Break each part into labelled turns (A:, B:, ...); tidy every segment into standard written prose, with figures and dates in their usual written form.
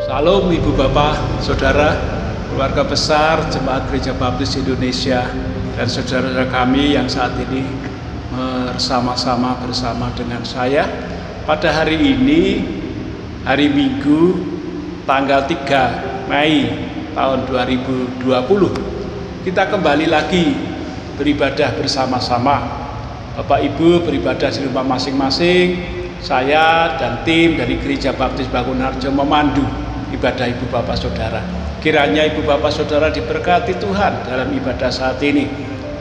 A: Salam Ibu Bapak, Saudara, keluarga besar Jemaat Gereja Baptis Indonesia dan saudara-saudara kami yang saat ini bersama dengan saya pada hari ini, hari Minggu, tanggal 3 Mei tahun 2020. Kita kembali lagi beribadah bersama-sama. Bapak Ibu beribadah di rumah masing-masing. Saya dan tim dari Gereja Baptis Bangunharjo memandu ibadah Ibu Bapak Saudara. Kiranya Ibu Bapak Saudara diberkati Tuhan dalam ibadah saat ini.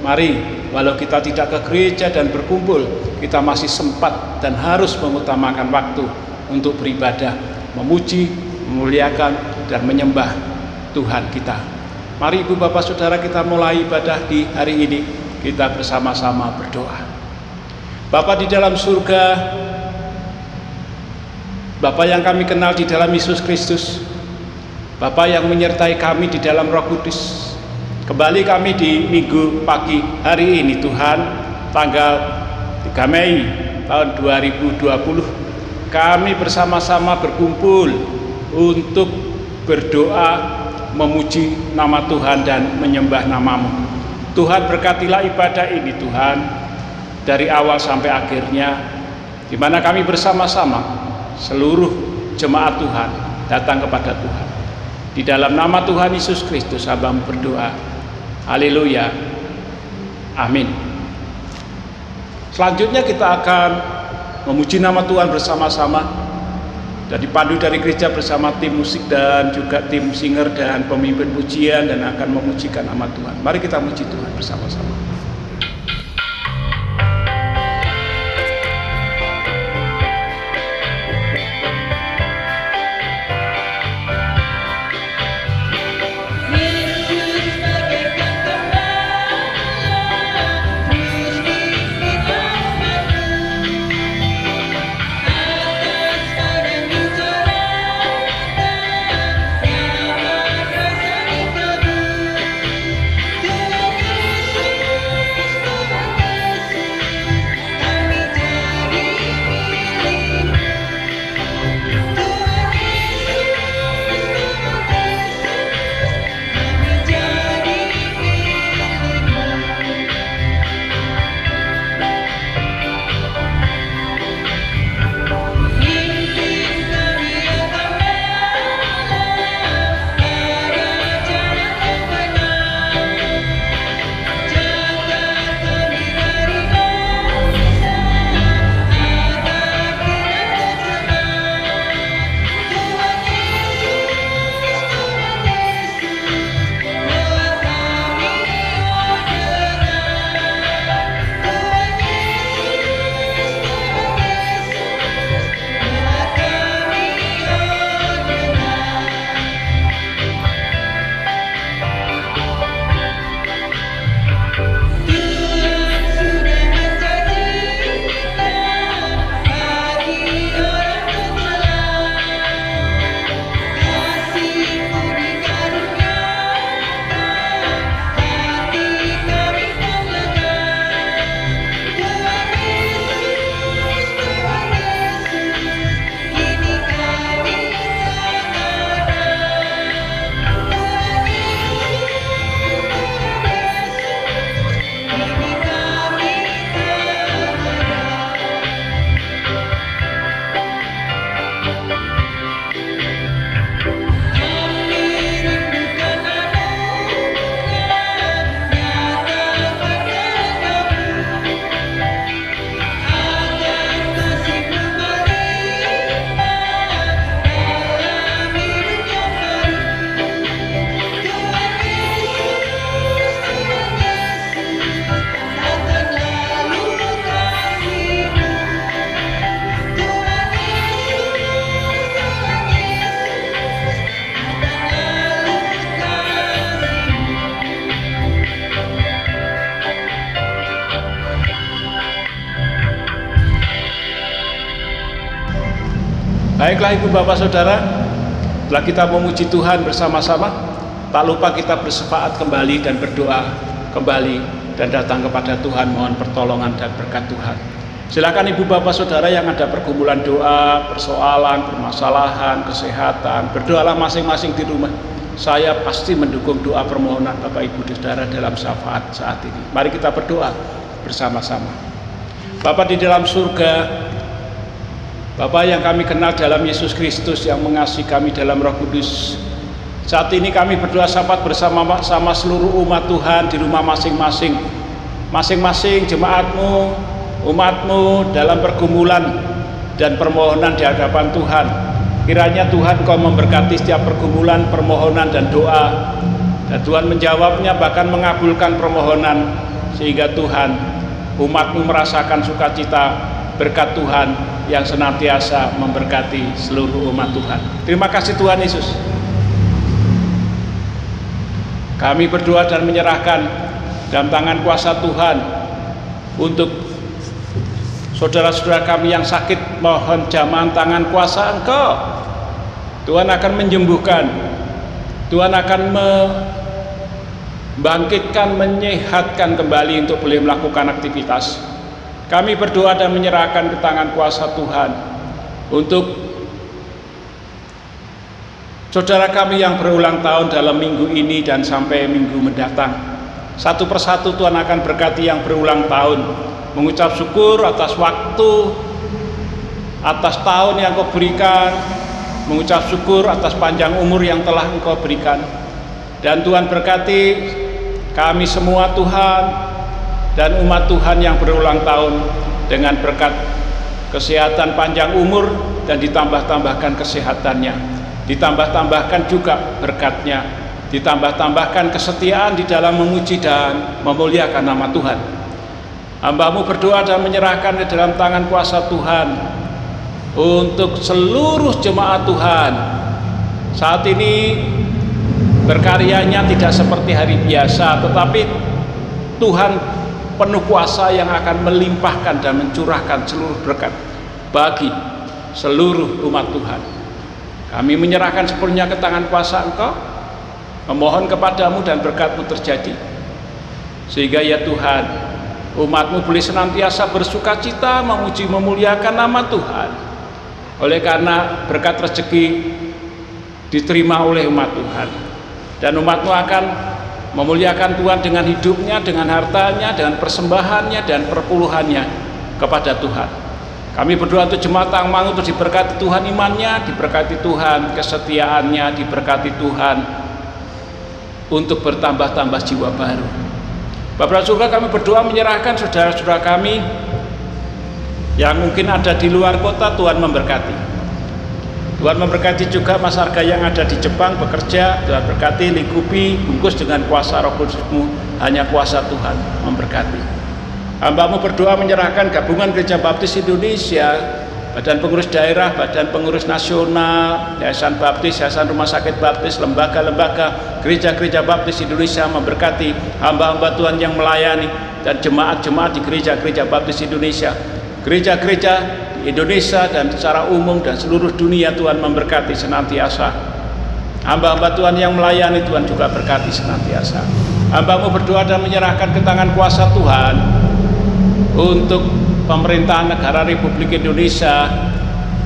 A: Mari, walau kita tidak ke gereja dan berkumpul, kita masih sempat dan harus mengutamakan waktu untuk beribadah, memuji, memuliakan, dan menyembah Tuhan kita. Mari Ibu Bapak Saudara, kita mulai ibadah di hari ini. Kita bersama-sama berdoa. Bapa di dalam surga, Bapa yang kami kenal di dalam Yesus Kristus, Bapa yang menyertai kami di dalam Roh Kudus, kembali kami di minggu pagi hari ini Tuhan, tanggal 3 Mei tahun 2020, kami bersama-sama berkumpul untuk berdoa, memuji nama Tuhan dan menyembah nama-Mu. Tuhan, berkatilah ibadah ini Tuhan, dari awal sampai akhirnya, di mana kami bersama-sama seluruh jemaat Tuhan datang kepada Tuhan. Di dalam nama Tuhan Yesus Kristus hamba berdoa. Haleluya. Amin. Selanjutnya kita akan memuji nama Tuhan bersama-sama dan dipandu dari gereja bersama tim musik dan juga tim singer dan pemimpin pujian, dan akan memujikan nama Tuhan. Mari kita muji Tuhan bersama-sama. Baiklah Ibu Bapak Saudara, setelah kita memuji Tuhan bersama-sama, tak lupa kita bersepakat kembali dan berdoa kembali dan datang kepada Tuhan mohon pertolongan dan berkat Tuhan. Silakan ibu bapak saudara yang ada pergumulan doa, persoalan, permasalahan, kesehatan, berdoalah masing-masing di rumah. Saya pasti mendukung doa permohonan bapak ibu saudara dalam syafaat saat ini. Mari kita berdoa bersama-sama. Bapa di dalam surga, Bapa yang kami kenal dalam Yesus Kristus yang mengasihi kami dalam Roh Kudus, saat ini kami berdoa syafaat bersama-sama seluruh umat Tuhan di rumah masing-masing. Masing-masing jemaatmu, umatmu dalam pergumulan dan permohonan di hadapan Tuhan. Kiranya Tuhan Kau memberkati setiap pergumulan, permohonan dan doa, dan Tuhan menjawabnya bahkan mengabulkan permohonan, sehingga Tuhan umatmu merasakan sukacita berkat Tuhan yang senantiasa memberkati seluruh umat Tuhan. Terima kasih Tuhan Yesus. Kami berdoa dan menyerahkan dalam tangan kuasa Tuhan untuk saudara-saudara kami yang sakit, mohon jamahan tangan kuasa Engkau. Tuhan akan menyembuhkan, Tuhan akan membangkitkan, menyehatkan kembali untuk boleh melakukan aktivitas. Kami berdoa dan menyerahkan ke tangan kuasa Tuhan untuk saudara kami yang berulang tahun dalam minggu ini dan sampai minggu mendatang. Satu persatu Tuhan akan berkati yang berulang tahun, mengucap syukur atas waktu, atas tahun yang Kau berikan, mengucap syukur atas panjang umur yang telah Engkau berikan. Dan Tuhan berkati kami semua Tuhan, dan umat Tuhan yang berulang tahun dengan berkat kesehatan panjang umur, dan ditambah-tambahkan kesehatannya, ditambah-tambahkan juga berkatnya, ditambah-tambahkan kesetiaan di dalam memuji dan memuliakan nama Tuhan. Hamba-Mu berdoa dan menyerahkan di dalam tangan kuasa Tuhan untuk seluruh jemaat Tuhan. Saat ini berkaryanya tidak seperti hari biasa, tetapi Tuhan penuh kuasa yang akan melimpahkan dan mencurahkan seluruh berkat bagi seluruh umat Tuhan. Kami menyerahkan sepenuhnya ke tangan kuasa Engkau, memohon kepadamu dan berkat-Mu terjadi, sehingga ya Tuhan, umat-Mu boleh senantiasa bersuka cita memuji memuliakan nama Tuhan. Oleh karena berkat rezeki diterima oleh umat Tuhan, dan umat-Mu akan memuliakan Tuhan dengan hidupnya, dengan hartanya, dengan persembahannya dan perpuluhannya kepada Tuhan. Kami berdoa untuk jemaat Tangmang untuk diberkati Tuhan imannya, diberkati Tuhan kesetiaannya, diberkati Tuhan untuk bertambah-tambah jiwa baru. Bapak surga, kami berdoa menyerahkan saudara-saudara kami yang mungkin ada di luar kota. Tuhan memberkati. Tuhan memberkati juga masyarakat yang ada di Jepang bekerja. Tuhan berkati, lingkupi, bungkus dengan kuasa Roh Kudus-Mu. Hanya kuasa Tuhan memberkati. Hamba-Mu berdoa menyerahkan gabungan Gereja Baptis Indonesia, badan pengurus daerah, badan pengurus nasional, Yayasan Baptis, Yayasan Rumah Sakit Baptis, lembaga-lembaga gereja-gereja Baptis Indonesia, memberkati hamba-hamba Tuhan yang melayani, dan jemaat-jemaat di gereja-gereja Baptis Indonesia, gereja-gereja di Indonesia dan secara umum dan seluruh dunia. Tuhan memberkati senantiasa. Hamba-hamba Tuhan yang melayani, Tuhan juga berkati senantiasa. Hamba-Mu berdoa dan menyerahkan ke tangan kuasa Tuhan untuk pemerintahan negara Republik Indonesia,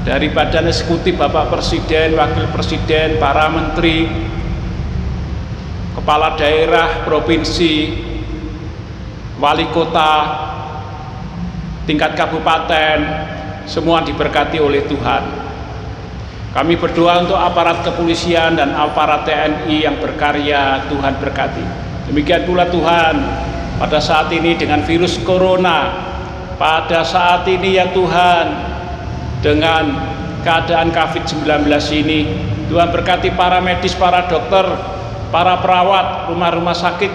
A: dari badan eksekutif Bapak Presiden, Wakil Presiden, para menteri, kepala daerah, provinsi, wali kota, tingkat kabupaten, semua diberkati oleh Tuhan. Kami berdoa untuk aparat kepolisian dan aparat TNI yang berkarya, Tuhan berkati. Demikian pula Tuhan, pada saat ini dengan virus corona, pada saat ini ya Tuhan, dengan keadaan COVID-19 ini, Tuhan berkati para medis, para dokter, para perawat, rumah-rumah sakit,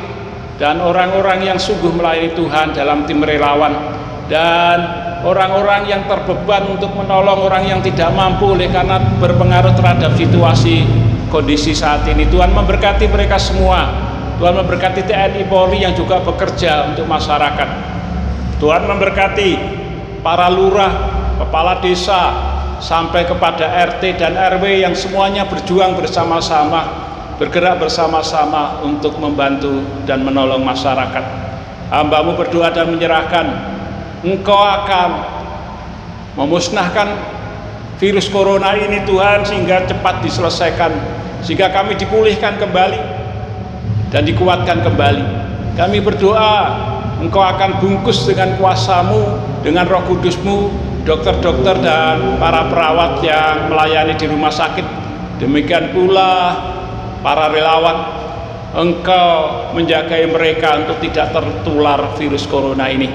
A: dan orang-orang yang sungguh melayani Tuhan dalam tim relawan, dan orang-orang yang terbeban untuk menolong orang yang tidak mampu oleh karena berpengaruh terhadap situasi kondisi saat ini. Tuhan memberkati mereka semua. Tuhan memberkati TNI Polri yang juga bekerja untuk masyarakat. Tuhan memberkati para lurah, kepala desa, sampai kepada RT dan RW yang semuanya berjuang bersama-sama, bergerak bersama-sama untuk membantu dan menolong masyarakat. Hamba-Mu berdoa dan menyerahkan, Engkau akan memusnahkan virus corona ini Tuhan, sehingga cepat diselesaikan, sehingga kami dipulihkan kembali dan dikuatkan kembali. Kami berdoa Engkau akan bungkus dengan kuasa-Mu, dengan Roh Kudus-Mu, dokter-dokter dan para perawat yang melayani di rumah sakit. Demikian pula para relawan, Engkau menjagai mereka untuk tidak tertular virus corona ini.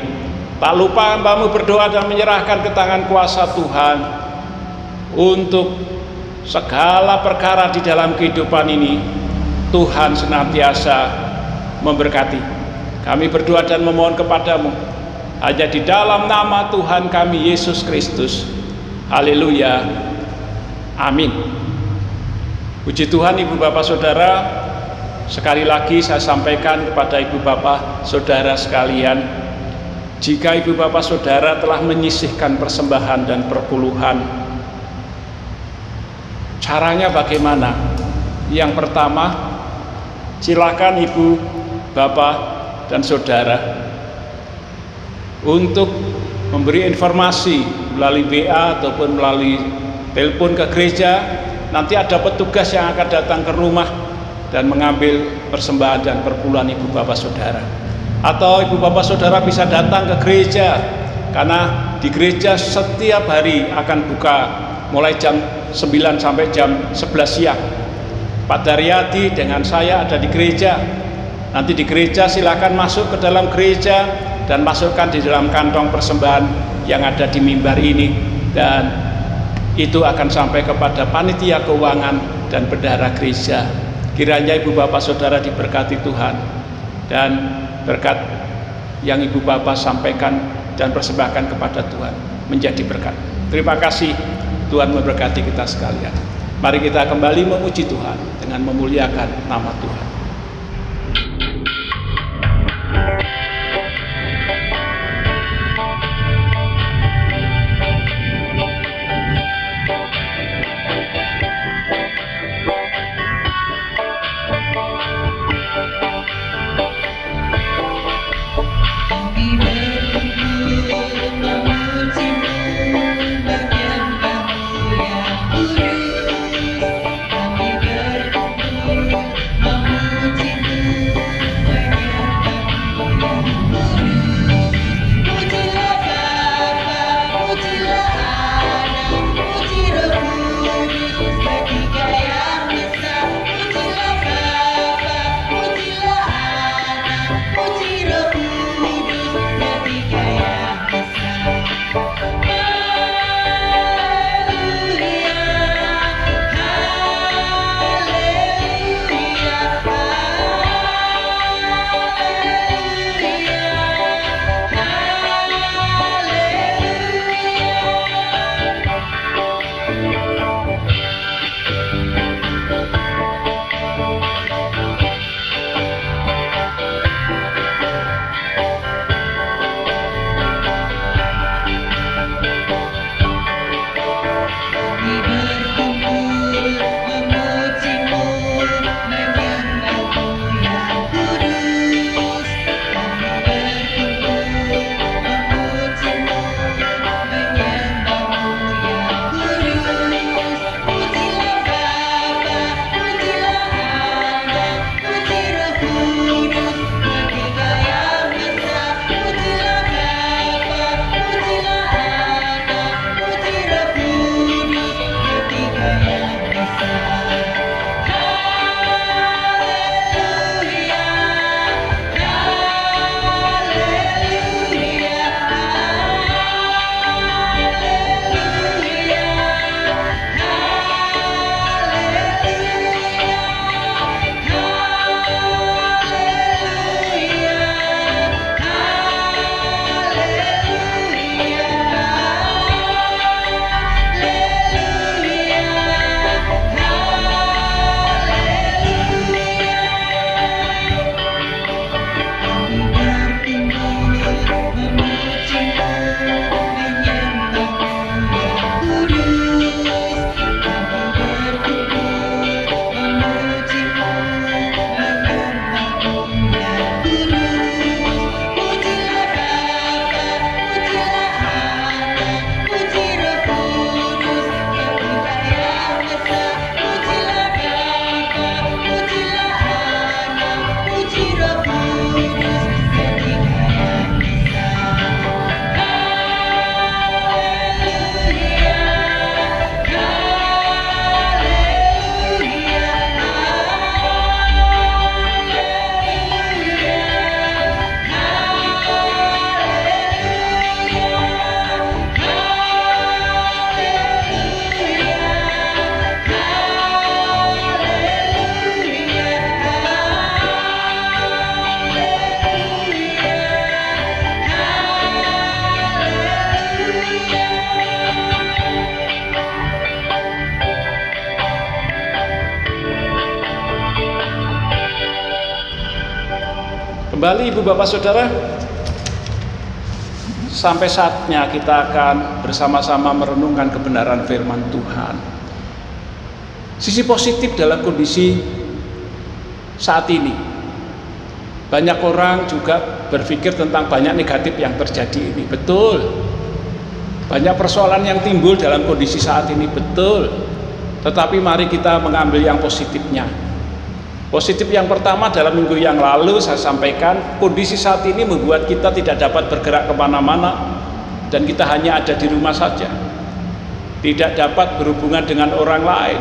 A: Tak lupa hamba-Mu berdoa dan menyerahkan ke tangan kuasa Tuhan untuk segala perkara di dalam kehidupan ini. Tuhan senantiasa memberkati. Kami berdoa dan memohon kepadamu hanya di dalam nama Tuhan kami Yesus Kristus. Haleluya. Amin. Puji Tuhan, Ibu Bapak Saudara. Sekali lagi saya sampaikan kepada Ibu Bapak Saudara sekalian, jika Ibu Bapak Saudara telah menyisihkan persembahan dan perpuluhan, caranya bagaimana? Yang pertama, silakan Ibu Bapak dan Saudara untuk memberi informasi melalui WA ataupun melalui telepon ke gereja. Nanti ada petugas yang akan datang ke rumah dan mengambil persembahan dan perpuluhan Ibu Bapak Saudara. Atau Ibu Bapak Saudara bisa datang ke gereja, karena di gereja setiap hari akan buka mulai jam 9 sampai jam 11 siang. Pak Daryadi dengan saya ada di gereja. Nanti di gereja silakan masuk ke dalam gereja dan masukkan di dalam kantong persembahan yang ada di mimbar ini, dan itu akan sampai kepada panitia keuangan dan bendahara gereja. Kiranya Ibu Bapak Saudara diberkati Tuhan, dan berkat yang Ibu Bapak sampaikan dan persembahkan kepada Tuhan menjadi berkat. Terima kasih, Tuhan memberkati kita sekalian. Mari kita kembali memuji Tuhan dengan memuliakan nama Tuhan.
B: Memuji
A: Kembali Ibu Bapak Saudara, sampai saatnya kita akan bersama-sama merenungkan kebenaran firman Tuhan. Sisi positif dalam kondisi saat ini, banyak orang juga berpikir tentang banyak negatif yang terjadi ini. Betul, banyak persoalan yang timbul dalam kondisi saat ini, betul. Tetapi mari kita mengambil yang positifnya. Positif yang pertama, dalam minggu yang lalu saya sampaikan, kondisi saat ini membuat kita tidak dapat bergerak kemana-mana, dan kita hanya ada di rumah saja, tidak dapat berhubungan dengan orang lain,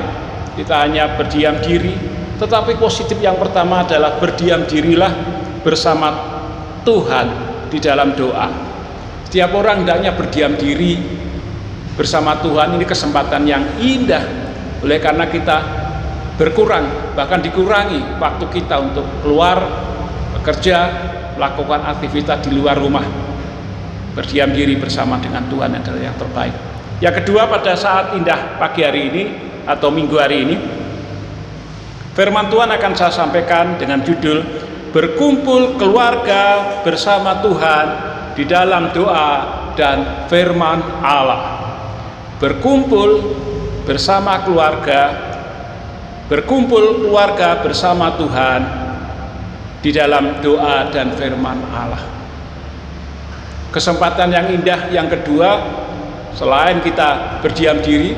A: kita hanya berdiam diri. Tetapi positif yang pertama adalah berdiam dirilah bersama Tuhan di dalam doa. Setiap orang hendaknya berdiam diri bersama Tuhan. Ini kesempatan yang indah, oleh karena kita berkurang, bahkan dikurangi waktu kita untuk keluar, bekerja, melakukan aktivitas di luar rumah. Berdiam diri bersama dengan Tuhan adalah yang terbaik. Yang kedua, pada saat indah pagi hari ini atau minggu hari ini, firman Tuhan akan saya sampaikan dengan judul berkumpul keluarga bersama Tuhan di dalam doa dan firman Allah. Berkumpul bersama keluarga, berkumpul keluarga bersama Tuhan di dalam doa dan firman Allah. Kesempatan yang indah yang kedua, selain kita berdiam diri,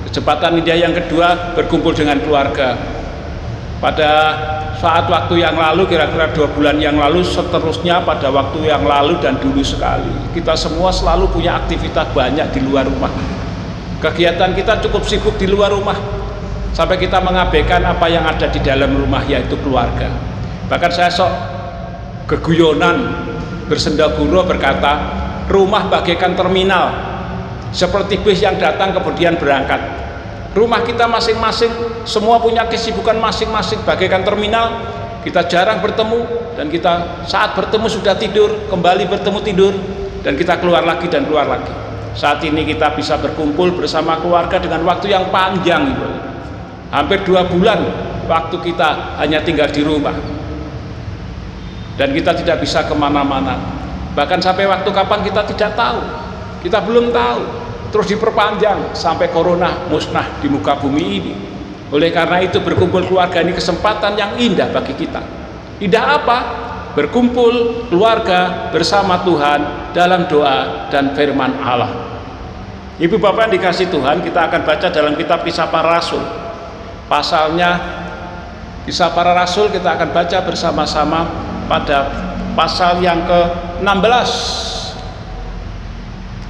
A: kesempatan indah yang kedua berkumpul dengan keluarga. Pada saat waktu yang lalu, kira-kira 2 bulan yang lalu, seterusnya pada waktu yang lalu dan dulu sekali, kita semua selalu punya aktivitas banyak di luar rumah. Kegiatan kita cukup sibuk di luar rumah, sampai kita mengabaikan apa yang ada di dalam rumah, yaitu keluarga. Bahkan saya sok keguyonan bersendaguro berkata, rumah bagaikan terminal, seperti bis yang datang kemudian berangkat. Rumah kita masing-masing semua punya kesibukan masing-masing, bagaikan terminal. Kita jarang bertemu, dan kita saat bertemu sudah tidur, kembali bertemu tidur, dan kita keluar lagi dan keluar lagi. Saat ini kita bisa berkumpul bersama keluarga dengan waktu yang panjang, hampir 2 bulan waktu kita hanya tinggal di rumah, dan kita tidak bisa kemana-mana. Bahkan sampai waktu kapan kita tidak tahu, kita belum tahu. Terus diperpanjang sampai corona musnah di muka bumi ini. Oleh karena itu, berkumpul keluarga ini kesempatan yang indah bagi kita. Indah apa? Berkumpul keluarga bersama Tuhan dalam doa dan firman Allah. Ibu Bapak yang dikasih Tuhan, kita akan baca dalam kitab Kisah Para Rasul. Pasalnya, Kisah Para Rasul kita akan baca bersama-sama pada pasal yang ke-16,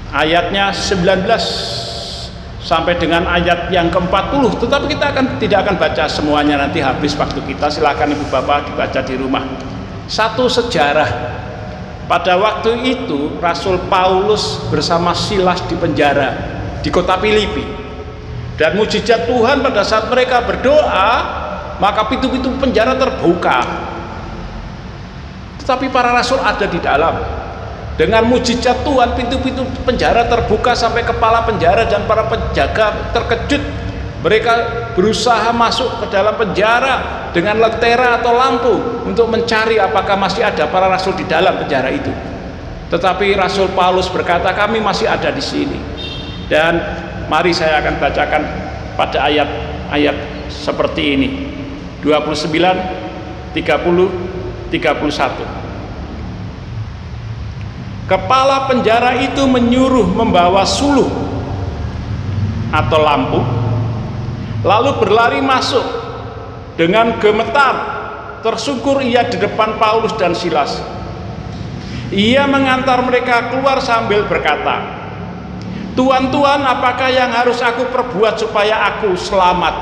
A: ayatnya 19 sampai dengan ayat yang ke-40. Tetapi kita tidak akan baca semuanya, nanti habis waktu kita. Silakan Ibu Bapak dibaca di rumah. Satu sejarah, pada waktu itu Rasul Paulus bersama Silas di penjara di kota Filipi. Dan mujizat Tuhan, pada saat mereka berdoa, maka pintu-pintu penjara terbuka. Tetapi para rasul ada di dalam. Dengan mujizat Tuhan, pintu-pintu penjara terbuka sampai kepala penjara dan para penjaga terkejut. Mereka berusaha masuk ke dalam penjara dengan lentera atau lampu untuk mencari apakah masih ada para rasul di dalam penjara itu. Tetapi Rasul Paulus berkata, kami masih ada di sini. Dan mari saya akan bacakan pada ayat-ayat seperti ini. 29, 30, 31. Kepala penjara itu menyuruh membawa suluh atau lampu, lalu berlari masuk. Dengan gemetar tersungkur ia di depan Paulus dan Silas. Ia mengantar mereka keluar sambil berkata, Tuan-tuan, apakah yang harus aku perbuat supaya aku selamat?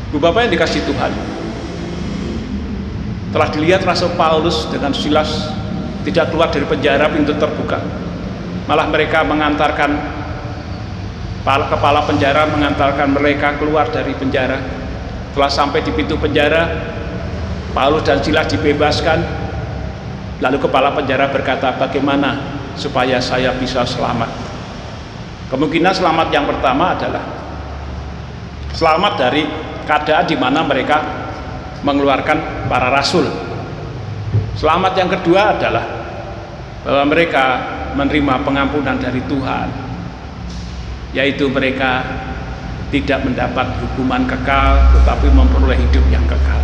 A: Ibu Bapak yang dikasih Tuhan, telah dilihat Rasul Paulus dengan Silas tidak keluar dari penjara, pintu terbuka. Malah mereka mengantarkan, kepala penjara mengantarkan mereka keluar dari penjara. Setelah sampai di pintu penjara, Paulus dan Silas dibebaskan. Lalu kepala penjara berkata, bagaimana supaya saya bisa selamat? Kemungkinan selamat yang pertama adalah selamat dari keadaan di mana mereka mengeluarkan para rasul. Selamat yang kedua adalah bahwa mereka menerima pengampunan dari Tuhan, yaitu mereka tidak mendapat hukuman kekal tetapi memperoleh hidup yang kekal.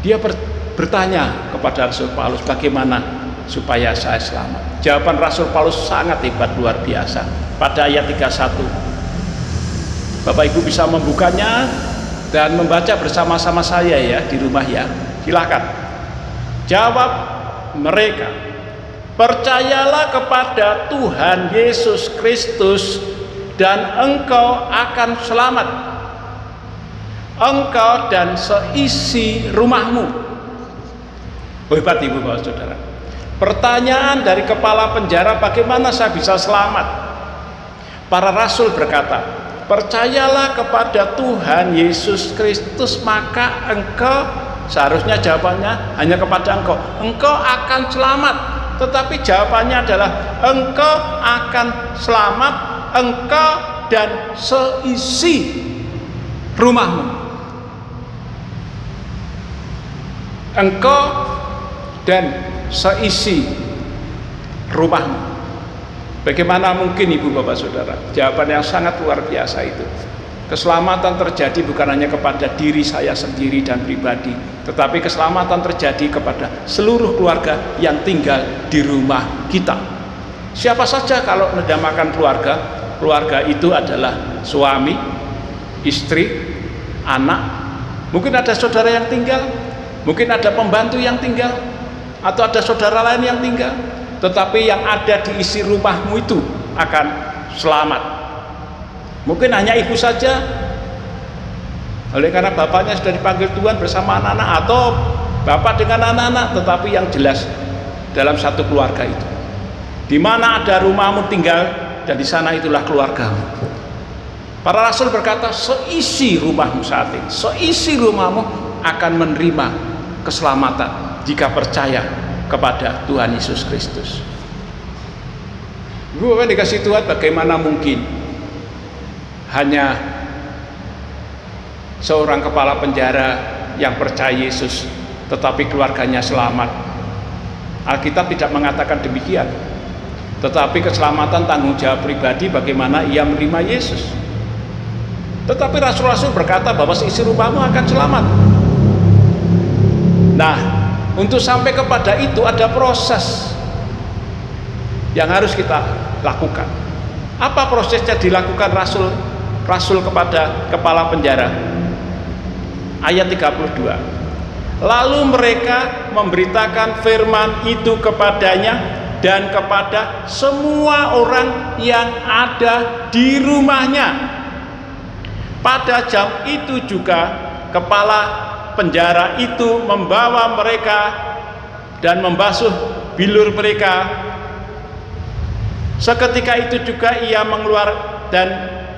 A: Dia bertanya kepada Rasul Paulus, bagaimana supaya saya selamat? Jawaban Rasul Paulus sangat hebat, luar biasa. Pada ayat 31, Bapak Ibu bisa membukanya dan membaca bersama-sama saya ya di rumah ya. Silakan. Jawab mereka, percayalah kepada Tuhan Yesus Kristus dan engkau akan selamat, engkau dan seisi rumahmu. Hebat Ibu Bapak Saudara. Pertanyaan dari kepala penjara, bagaimana saya bisa selamat? Para rasul berkata, percayalah kepada Tuhan Yesus Kristus maka engkau, seharusnya jawabannya hanya kepada engkau akan selamat. Tetapi jawabannya adalah engkau akan selamat, engkau dan seisi rumahmu. Engkau dan seisi rumahmu. Bagaimana mungkin Ibu Bapak Saudara? Jawaban yang sangat luar biasa itu. Keselamatan terjadi bukan hanya kepada diri saya sendiri dan pribadi, tetapi keselamatan terjadi kepada seluruh keluarga yang tinggal di rumah kita. Siapa saja kalau menamakan keluarga, keluarga itu adalah suami, istri, anak, mungkin ada saudara yang tinggal, mungkin ada pembantu yang tinggal, atau ada saudara lain yang tinggal, tetapi yang ada di isi rumahmu itu akan selamat. Mungkin hanya ibu saja, oleh karena bapaknya sudah dipanggil Tuhan bersama anak-anak, atau bapak dengan anak-anak, tetapi yang jelas dalam satu keluarga itu, di mana ada rumahmu tinggal, dan di sana itulah keluargamu. Para rasul berkata, seisi rumahmu saat ini, seisi rumahmu akan menerima keselamatan jika percaya kepada Tuhan Yesus Kristus. Ibu Bapak dikasih Tuhan, bagaimana mungkin hanya seorang kepala penjara yang percaya Yesus tetapi keluarganya selamat? Alkitab tidak mengatakan demikian, tetapi keselamatan tanggung jawab pribadi bagaimana ia menerima Yesus. Tetapi rasul-rasul berkata bahwa seisi rumahmu akan selamat. Nah, untuk sampai kepada itu ada proses yang harus kita lakukan. Apa prosesnya dilakukan rasul kepada kepala penjara? Ayat 32. Lalu mereka memberitakan firman itu kepadanya dan kepada semua orang yang ada di rumahnya. Pada jam itu juga kepala penjara itu membawa mereka dan membasuh bilur mereka. Seketika itu juga ia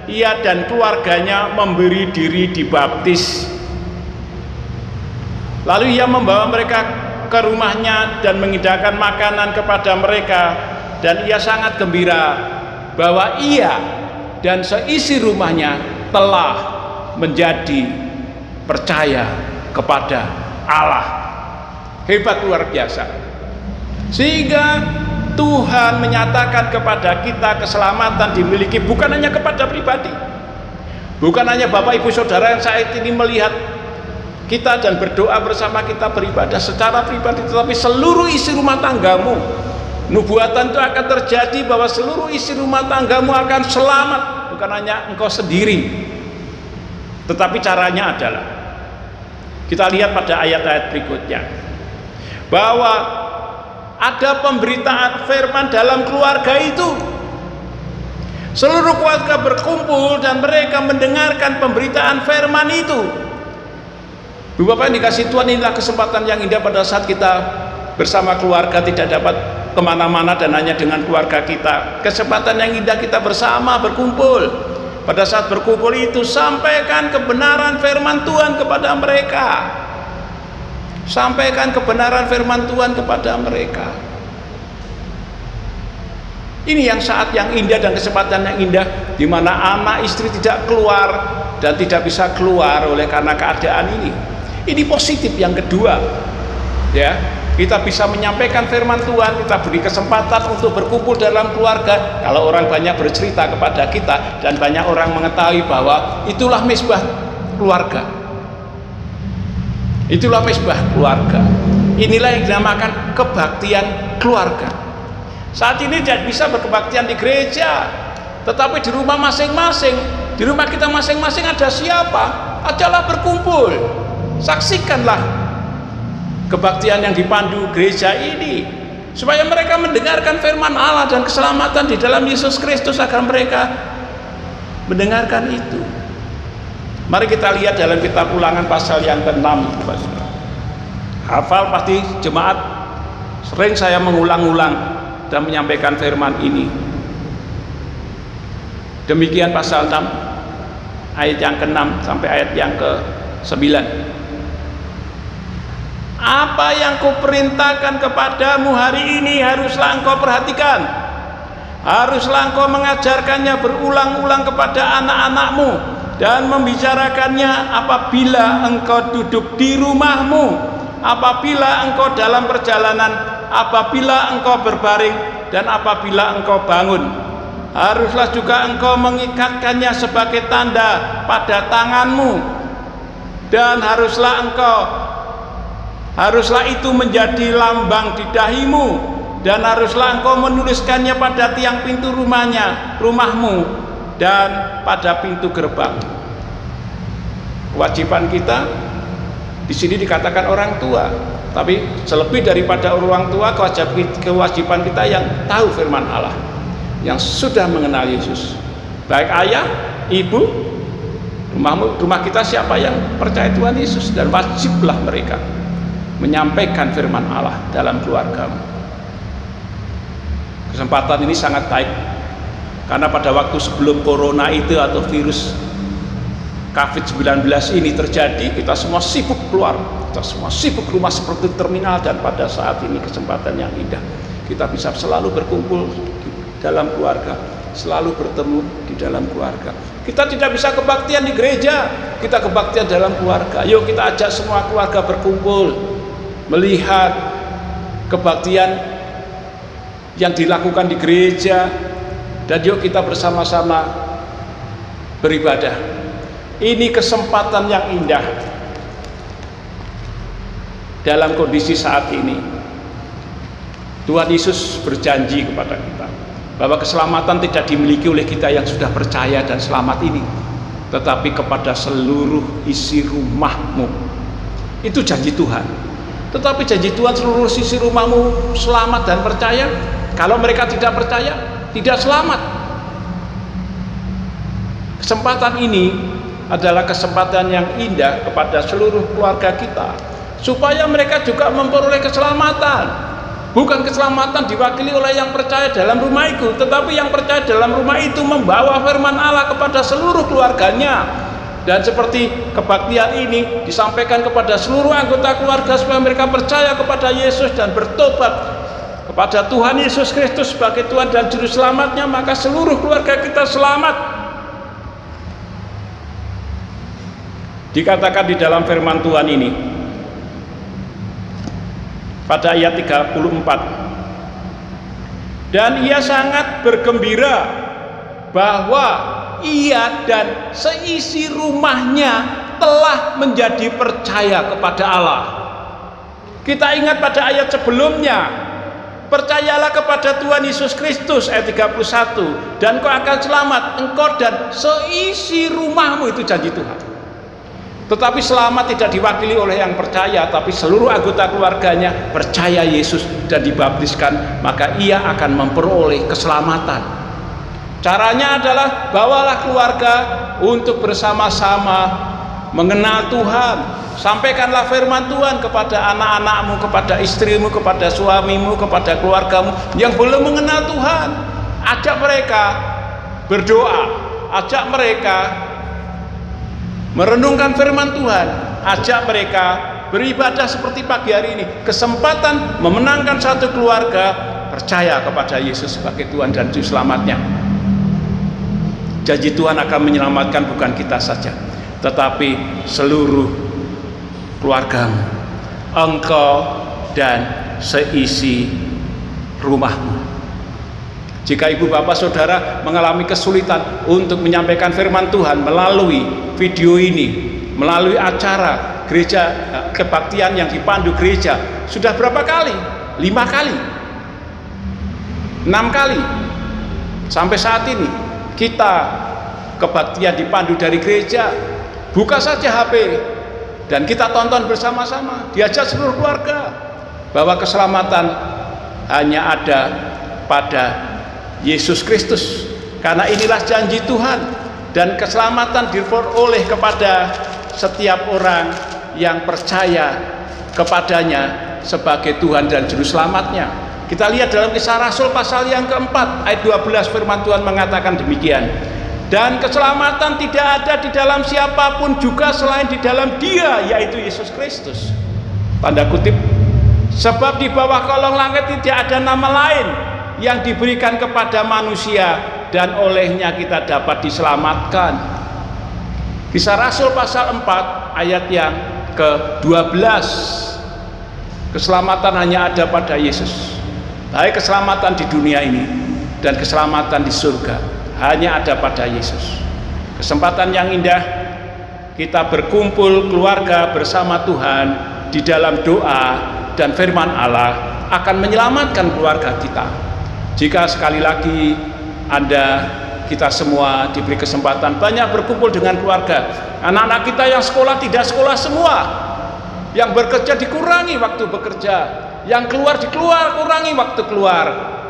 A: ia dan keluarganya memberi diri dibaptis. Lalu ia membawa mereka ke rumahnya dan mengidahkan makanan kepada mereka, dan ia sangat gembira bahwa ia dan seisi rumahnya telah menjadi percaya kepada Allah. Hebat, luar biasa. Sehingga Tuhan menyatakan kepada kita keselamatan dimiliki bukan hanya kepada pribadi, bukan hanya Bapak Ibu Saudara yang saat ini melihat kita dan berdoa bersama kita beribadah secara pribadi, tetapi seluruh isi rumah tanggamu. Nubuatan itu akan terjadi bahwa seluruh isi rumah tanggamu akan selamat, bukan hanya engkau sendiri. Tetapi caranya adalah kita lihat pada ayat-ayat berikutnya, bahwa ada pemberitaan firman dalam keluarga itu. Seluruh keluarga berkumpul dan mereka mendengarkan pemberitaan firman itu. Bapak Bapak yang dikasih Tuhan, inilah kesempatan yang indah pada saat kita bersama keluarga tidak dapat kemana-mana dan hanya dengan keluarga kita. Kesempatan yang indah kita bersama berkumpul. Pada saat berkumpul itu, sampaikan kebenaran firman Tuhan kepada mereka. Sampaikan kebenaran firman Tuhan kepada mereka. Ini yang saat yang indah dan kesempatan yang indah, di mana anak istri tidak keluar dan tidak bisa keluar oleh karena keadaan ini. Ini positif yang kedua. Ya, kita bisa menyampaikan firman Tuhan, kita beri kesempatan untuk berkumpul dalam keluarga. Kalau orang banyak bercerita kepada kita dan banyak orang mengetahui bahwa itulah misbah keluarga. Itulah misbah keluarga. Inilah yang dinamakan kebaktian keluarga. Saat ini tidak bisa berkebaktian di gereja, tetapi di rumah masing-masing, di rumah kita masing-masing ada siapa? Ajalah berkumpul. Saksikanlah kebaktian yang dipandu gereja ini, supaya mereka mendengarkan firman Allah dan keselamatan di dalam Yesus Kristus, agar mereka mendengarkan itu. Mari kita lihat dalam kitab Ulangan pasal yang ke-6. Hafal pasti jemaat, sering saya mengulang-ulang dan menyampaikan firman ini. Demikian pasal 6 ayat yang ke-6 sampai ayat yang ke-9. Apa yang kuperintahkan kepadamu hari ini haruslah engkau perhatikan. Haruslah engkau mengajarkannya berulang-ulang kepada anak-anakmu dan membicarakannya apabila engkau duduk di rumahmu, apabila engkau dalam perjalanan, apabila engkau berbaring, dan apabila engkau bangun. Haruslah juga engkau mengikatkannya sebagai tanda pada tanganmu, dan haruslah itu menjadi lambang di dahimu, dan haruslah engkau menuliskannya pada tiang pintu rumahmu, dan pada pintu gerbang. Kewajiban kita di sini dikatakan orang tua, tapi selebih daripada orang tua, kewajiban kita yang tahu firman Allah, yang sudah mengenal Yesus. Baik ayah, ibu, rumah kita siapa yang percaya Tuhan Yesus, dan wajiblah mereka menyampaikan firman Allah dalam keluargamu. Kesempatan ini sangat baik, karena pada waktu sebelum corona itu atau virus COVID-19 ini terjadi, kita semua sibuk keluar, kita semua sibuk rumah seperti terminal, dan pada saat ini kesempatan yang indah, kita bisa selalu berkumpul di dalam keluarga, selalu bertemu di dalam keluarga. Kita tidak bisa kebaktian di gereja, kita kebaktian dalam keluarga. Yuk kita ajak semua keluarga berkumpul, melihat kebaktian yang dilakukan di gereja, dan yuk kita bersama-sama beribadah. Ini kesempatan yang indah dalam kondisi saat ini. Tuhan Yesus berjanji kepada kita bahwa keselamatan tidak dimiliki oleh kita yang sudah percaya dan selamat ini, tetapi kepada seluruh isi rumahmu. Itu janji Tuhan. Tetapi janji Tuhan seluruh isi rumahmu selamat dan percaya. Kalau mereka tidak percaya, tidak selamat. Kesempatan ini adalah kesempatan yang indah kepada seluruh keluarga kita, supaya mereka juga memperoleh keselamatan. Bukan keselamatan diwakili oleh yang percaya dalam rumah itu, tetapi yang percaya dalam rumah itu membawa firman Allah kepada seluruh keluarganya. Dan seperti kebaktian ini disampaikan kepada seluruh anggota keluarga, supaya mereka percaya kepada Yesus dan bertobat kepada Tuhan Yesus Kristus sebagai Tuhan dan Juru Selamatnya, maka seluruh keluarga kita selamat. Dikatakan di dalam firman Tuhan ini pada ayat 34, dan ia sangat bergembira bahwa ia dan seisi rumahnya telah menjadi percaya kepada Allah. Kita ingat pada ayat sebelumnya, percayalah kepada Tuhan Yesus Kristus, ayat 31, dan kau akan selamat, engkau dan seisi rumahmu. Itu janji Tuhan. Tetapi selamat tidak diwakili oleh yang percaya, tapi seluruh anggota keluarganya percaya Yesus dan dibaptiskan, maka ia akan memperoleh keselamatan. Caranya adalah bawalah keluarga untuk bersama-sama mengenal Tuhan. Sampaikanlah firman Tuhan kepada anak-anakmu, kepada istrimu, kepada suamimu, kepada keluargamu yang belum mengenal Tuhan. Ajak mereka berdoa, ajak mereka merenungkan firman Tuhan, ajak mereka beribadah seperti pagi hari ini. Kesempatan memenangkan satu keluarga percaya kepada Yesus sebagai Tuhan dan Juru Selamatnya. Janji Tuhan akan menyelamatkan bukan kita saja, tetapi seluruh keluargamu. Engkau dan seisi rumahmu. Jika ibu bapak saudara mengalami kesulitan untuk menyampaikan firman Tuhan melalui video ini, melalui acara gereja kebaktian yang dipandu gereja, sudah berapa kali? 5 kali, 6 kali sampai saat ini kita kebaktian dipandu dari gereja. Buka saja HP dan kita tonton bersama-sama, diajak seluruh keluarga bahwa keselamatan hanya ada pada Yesus Kristus, karena inilah janji Tuhan, dan keselamatan diperoleh kepada setiap orang yang percaya kepadanya sebagai Tuhan dan Juru Selamatnya. Kita lihat dalam Kisah Rasul pasal yang keempat ayat 12, firman Tuhan mengatakan demikian, dan keselamatan tidak ada di dalam siapapun juga selain di dalam Dia, yaitu Yesus Kristus. Tanda kutip, sebab di bawah kolong langit tidak ada nama lain yang diberikan kepada manusia dan olehnya kita dapat diselamatkan. Kisah Rasul pasal 4 ayat yang ke-12. Keselamatan hanya ada pada Yesus. Baik keselamatan di dunia ini dan keselamatan di surga hanya ada pada Yesus. Kesempatan yang indah kita berkumpul keluarga bersama Tuhan di dalam doa dan firman Allah akan menyelamatkan keluarga kita. Jika sekali lagi kita semua diberi kesempatan banyak berkumpul dengan keluarga, anak-anak kita yang sekolah tidak sekolah semua, yang bekerja dikurangi waktu bekerja, yang keluar kurangi waktu keluar,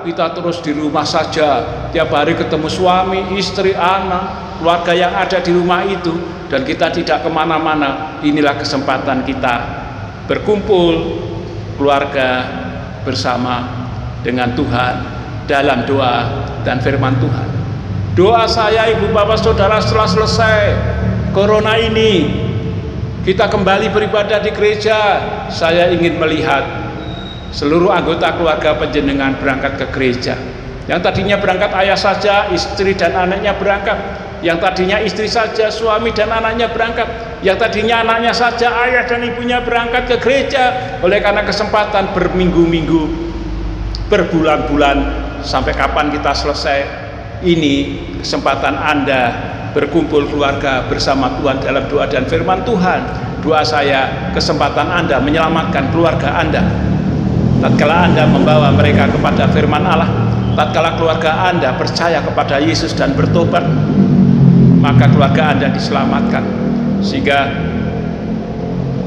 A: kita terus di rumah saja, tiap hari ketemu suami, istri, anak, keluarga yang ada di rumah itu, dan kita tidak kemana-mana. Inilah kesempatan kita berkumpul keluarga bersama dengan Tuhan dalam doa dan firman Tuhan. Doa saya ibu bapak saudara, setelah selesai corona ini kita kembali beribadah di gereja, saya ingin melihat seluruh anggota keluarga panjenengan berangkat ke gereja. Yang tadinya berangkat ayah saja, istri dan anaknya berangkat. Yang tadinya istri saja, suami dan anaknya berangkat. Yang tadinya anaknya saja, ayah dan ibunya berangkat ke gereja. Oleh karena kesempatan berminggu-minggu, berbulan-bulan, sampai kapan kita selesai, ini kesempatan Anda berkumpul keluarga bersama Tuhan dalam doa dan firman Tuhan. Doa saya, kesempatan Anda menyelamatkan keluarga Anda. Tatkala Anda membawa mereka kepada firman Allah, tatkala keluarga Anda percaya kepada Yesus dan bertobat, maka keluarga Anda diselamatkan. Sehingga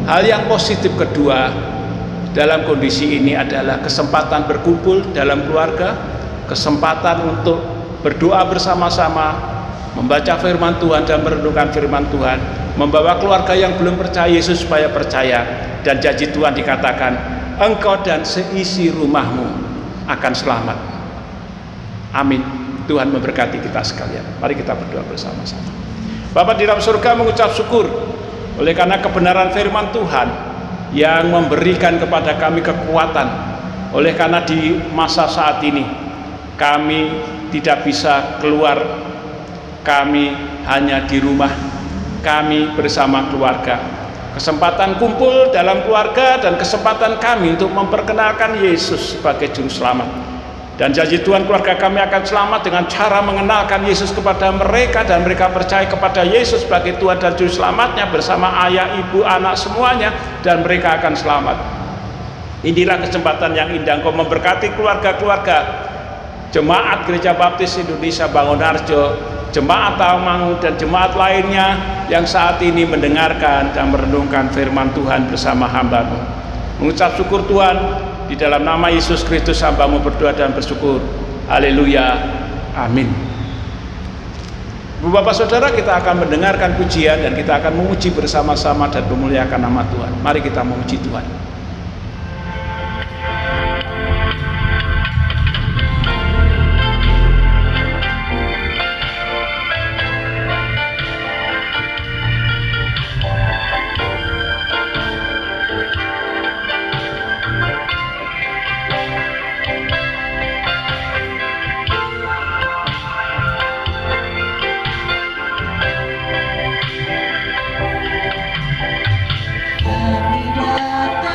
A: hal yang positif kedua dalam kondisi ini adalah kesempatan berkumpul dalam keluarga, kesempatan untuk berdoa bersama-sama, membaca firman Tuhan dan merenungkan firman Tuhan, membawa keluarga yang belum percaya Yesus supaya percaya, dan janji Tuhan dikatakan, engkau dan seisi rumahmu akan selamat. Amin. Tuhan memberkati kita sekalian. Mari kita berdoa bersama-sama. Bapa di dalam surga, mengucap syukur oleh karena kebenaran firman Tuhan yang memberikan kepada kami kekuatan. Oleh karena di masa saat ini kami tidak bisa keluar, kami hanya di rumah, kami bersama keluarga. Kesempatan kumpul dalam keluarga dan kesempatan kami untuk memperkenalkan Yesus sebagai Juru Selamat. Dan janji Tuhan, keluarga kami akan selamat dengan cara mengenalkan Yesus kepada mereka, dan mereka percaya kepada Yesus sebagai Tuhan dan Juru Selamatnya bersama ayah, ibu, anak semuanya, dan mereka akan selamat. Inilah kesempatan yang indah Engkau memberkati keluarga-keluarga Jemaat Gereja Baptis Indonesia Bangunarjo, Jemaat Tawamangu, dan jemaat lainnya yang saat ini mendengarkan dan merenungkan firman Tuhan bersama hamba-Mu. Mengucap syukur Tuhan, di dalam nama Yesus Kristus hamba-Mu berdoa dan bersyukur. Haleluya. Amin. Bapak saudara, kita akan mendengarkan pujian dan kita akan memuji bersama-sama dan memuliakan nama Tuhan. Mari kita memuji Tuhan.
B: Kami datang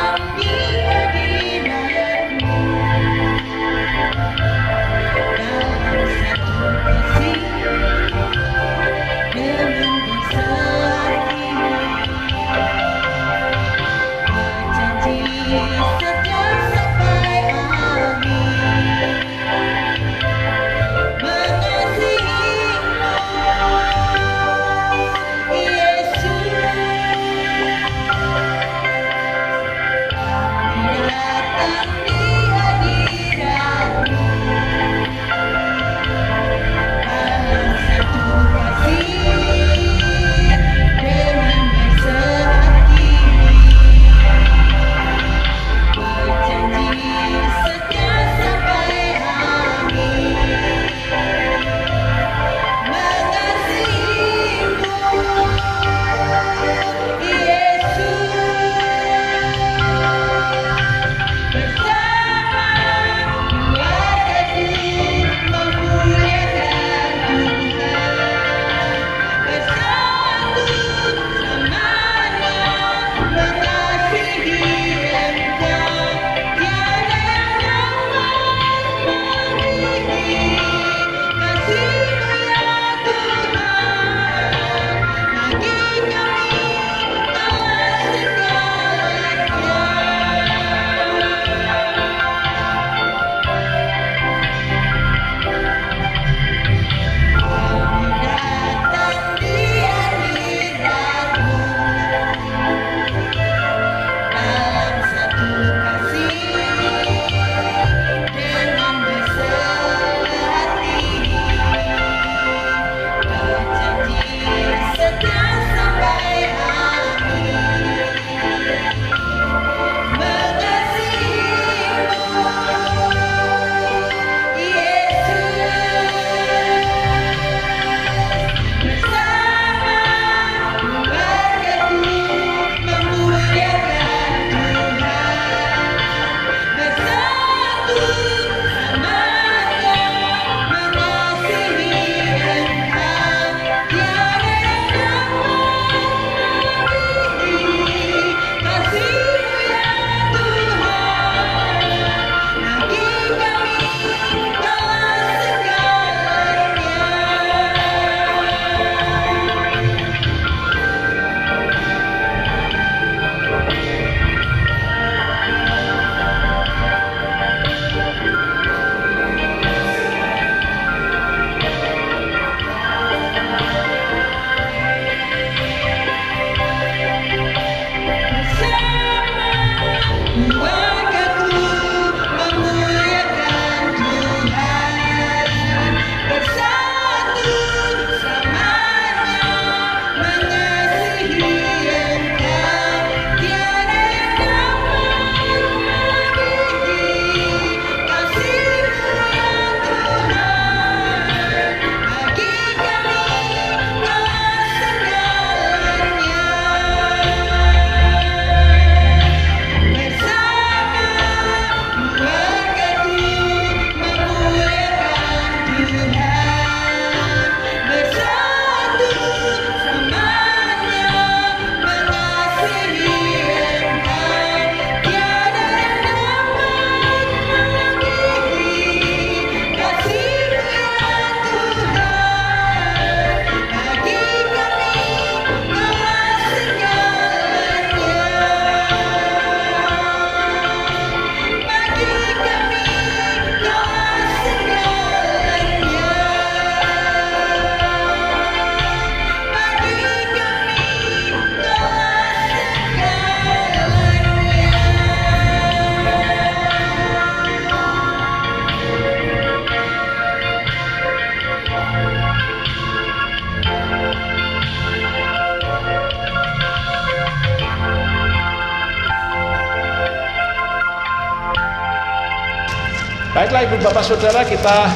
A: Baiklah Ibu Bapak Saudara, kita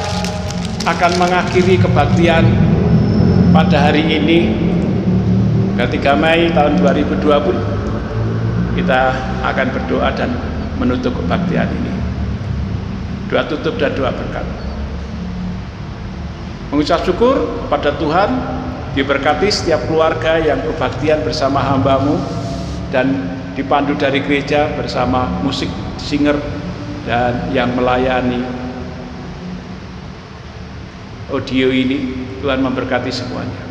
A: akan mengakhiri kebaktian pada hari ini 3 Mei tahun 2020. Kita akan berdoa dan menutup kebaktian ini. Doa tutup dan doa berkat. Mengucap syukur pada Tuhan, diberkati setiap keluarga yang berbaktian bersama hamba-Mu dan dipandu dari gereja bersama musik singer dan yang melayani audio ini. Tuhan memberkati semuanya.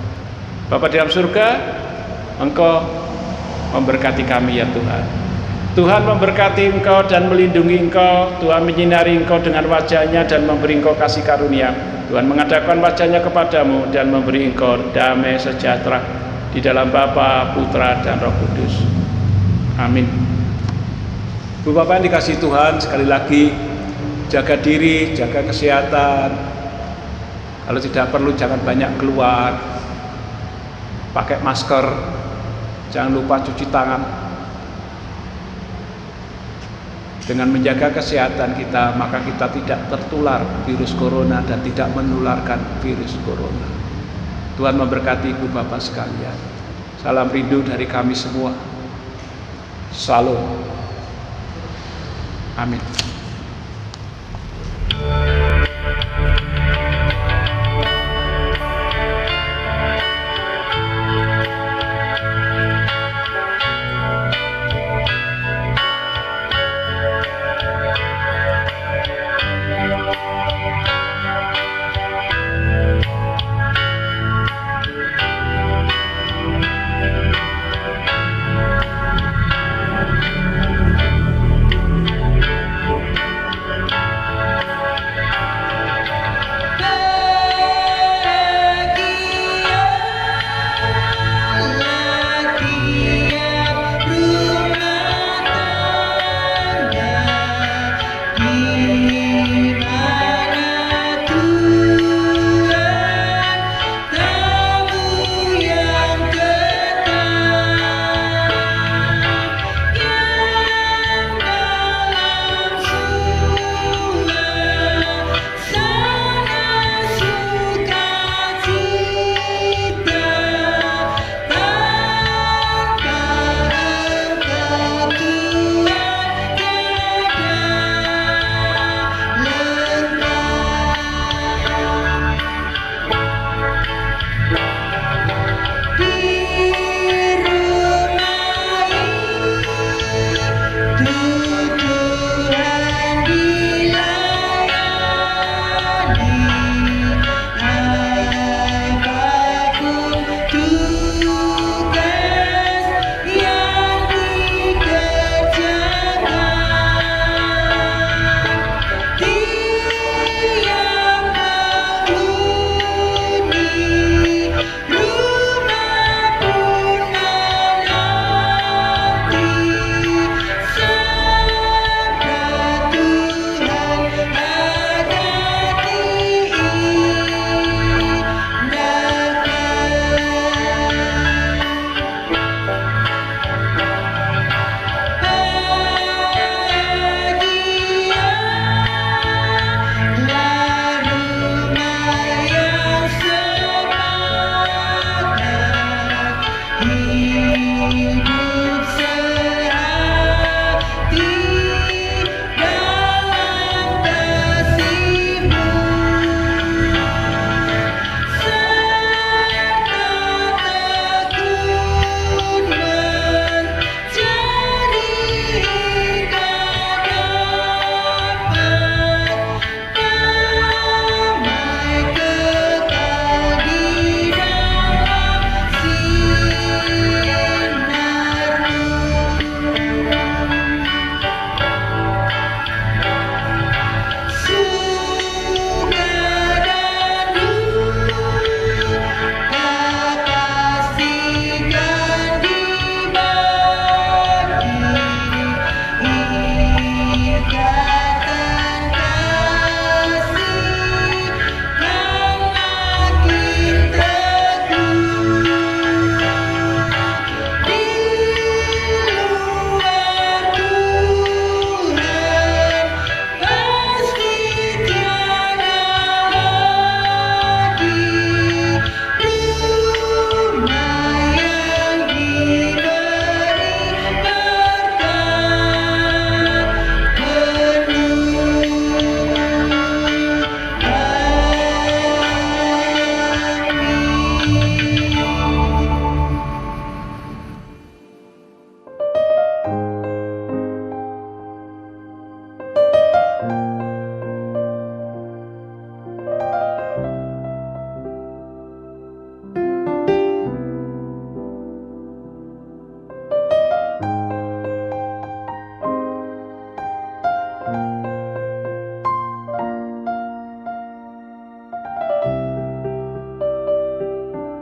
A: Bapa di dalam surga, Engkau memberkati kami ya Tuhan. Tuhan memberkati Engkau dan melindungi Engkau. Tuhan menyinari Engkau dengan wajah-Nya dan memberi Engkau kasih karunia. Tuhan mengadakan wajah-Nya kepadamu dan memberi Engkau damai sejahtera di dalam Bapa, Putra dan Roh Kudus. Amin. Bu Bapak yang dikasihi Tuhan, sekali lagi jaga diri, jaga kesehatan. Kalau tidak perlu jangan banyak keluar. Pakai masker, jangan lupa cuci tangan. Dengan menjaga kesehatan kita, maka kita tidak tertular virus corona dan tidak menularkan virus corona. Tuhan memberkati Ibu Bapak sekalian. Salam rindu dari kami semua. Salam. Amin.